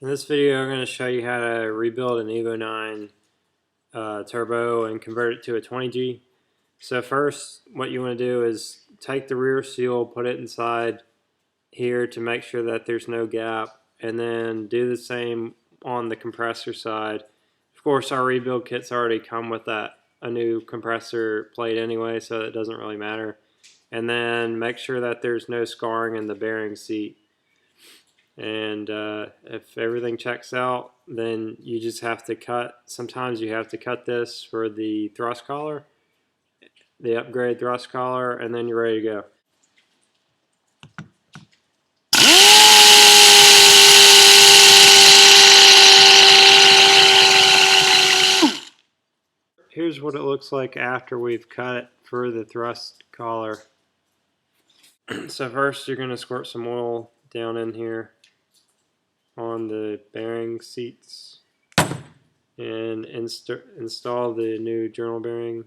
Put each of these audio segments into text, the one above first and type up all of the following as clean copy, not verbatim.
In this video, I'm going to show you how to rebuild an Evo 9 turbo and convert it to a 20G. So first, what you want to do is take the rear seal, put it inside here to make sure that there's no gap, and then do the same on the compressor side. Of course, our rebuild kits already come with a new compressor plate anyway, so it doesn't really matter. And then make sure that there's no scarring in the bearing seat. And if everything checks out, then you just have to cut. Sometimes you have to cut this for the thrust collar, the upgrade thrust collar, and then you're ready to go. Here's what it looks like after we've cut it for the thrust collar. So first you're going to squirt some oil down in here on the bearing seats and install the new journal bearing.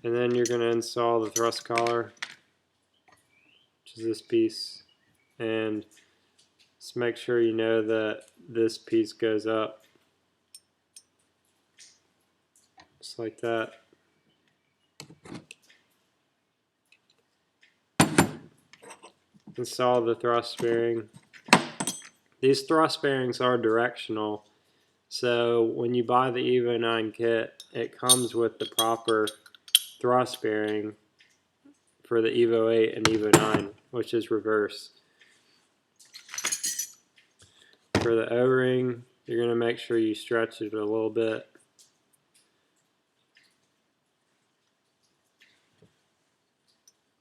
And then you're going to install the thrust collar, which is this piece, and just make sure you know that this piece goes up just like that. Install the thrust bearing. These thrust bearings are directional, so when you buy the Evo 9 kit, it comes with the proper thrust bearing for the Evo 8 and Evo 9, which is reverse. For the O-ring, you're going to make sure you stretch it a little bit.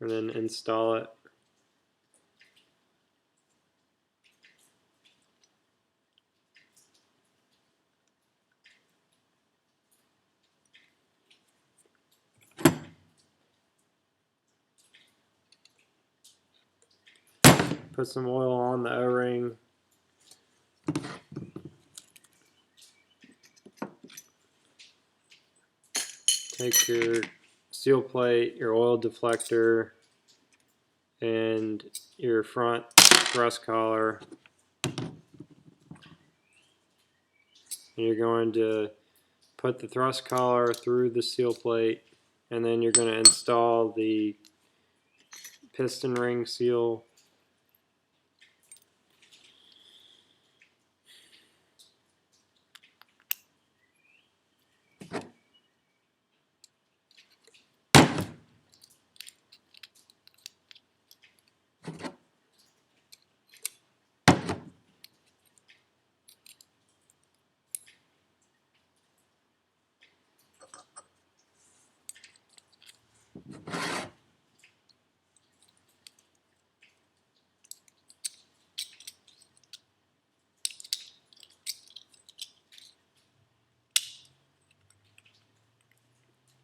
And then install it. Put some oil on the O-ring. Take your seal plate, your oil deflector, and your front thrust collar. And you're going to put the thrust collar through the seal plate, and then you're going to install the piston ring seal.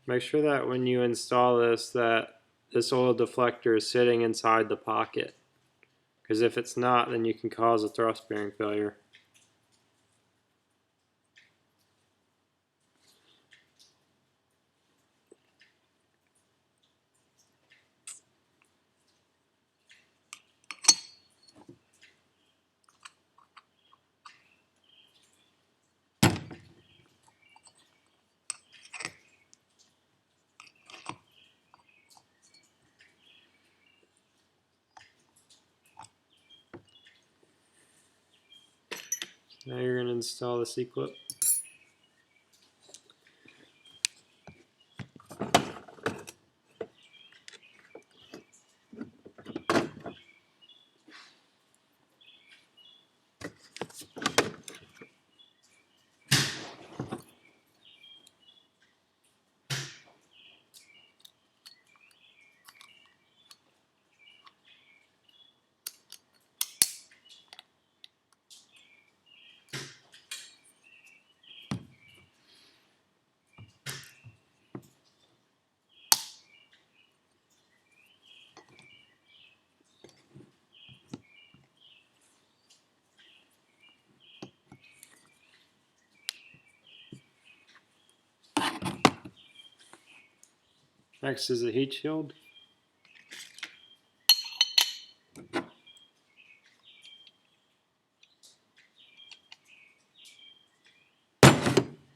Make sure that when you install this, that this oil deflector is sitting inside the pocket, because if it's not, then you can cause a thrust bearing failure. Now you're going to install the Cclip. Next is the heat shield.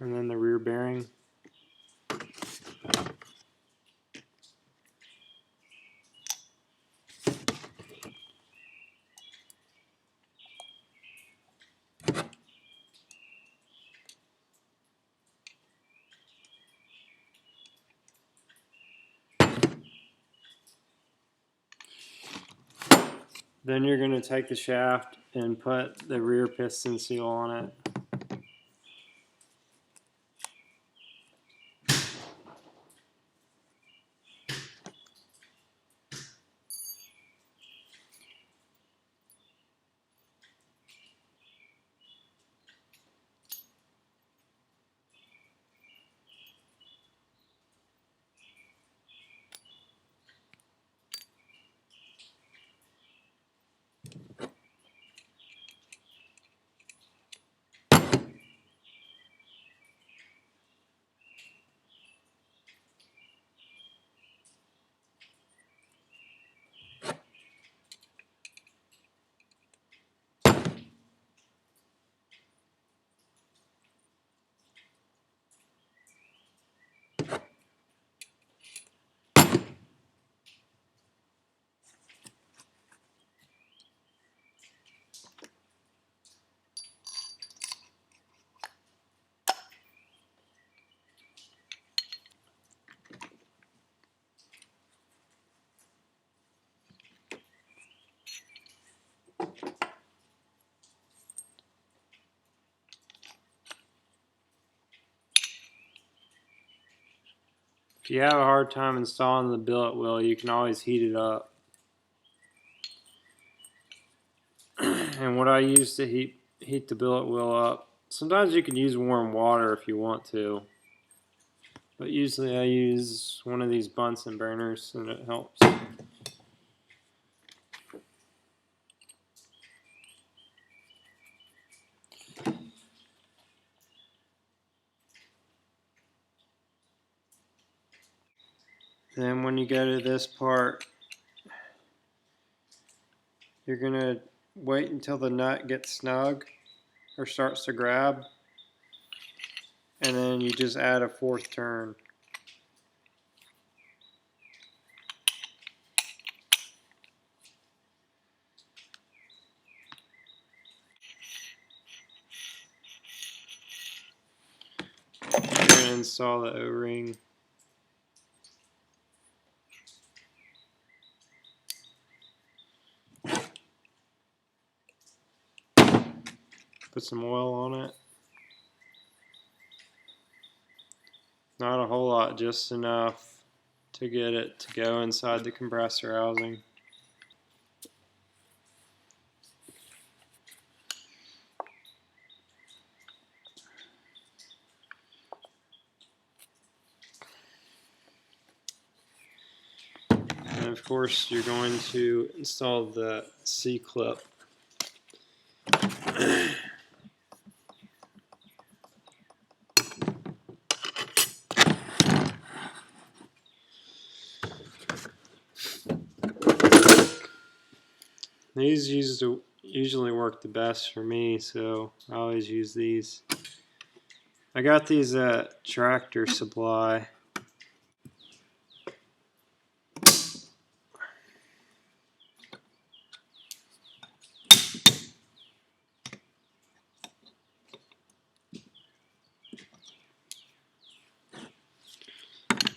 and then the rear bearing. Then you're going to take the shaft and put the rear piston seal on it. If you have a hard time installing the billet wheel, you can always heat it up. And what I use to heat the billet wheel up, sometimes you can use warm water if you want to, but usually I use one of these Bunsen burners and it helps. Then when you go to this part, you're going to wait until the nut gets snug or starts to grab, and then you just add a fourth turn. You're going to install the O-ring. Put some oil on it. Not a whole lot, just enough to get it to go inside the compressor housing. And of course you're going to install the Cclip. These usually work the best for me, so I always use these. I got these at Tractor Supply.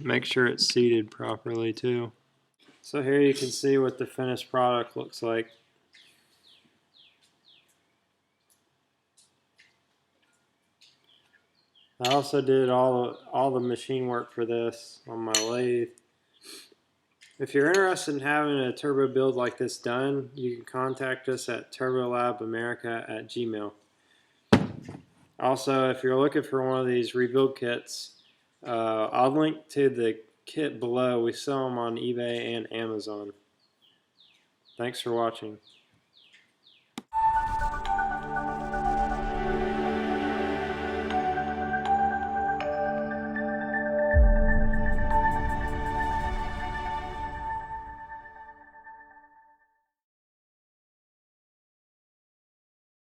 Make sure it's seated properly too. So here you can see what the finished product looks like. I also did all the machine work for this on my lathe. If you're interested in having a turbo build like this done, you can contact us at turbolabamerica@gmail.com. Also, if you're looking for one of these rebuild kits, I'll link to the kit below. We sell them on eBay and Amazon. Thanks for watching.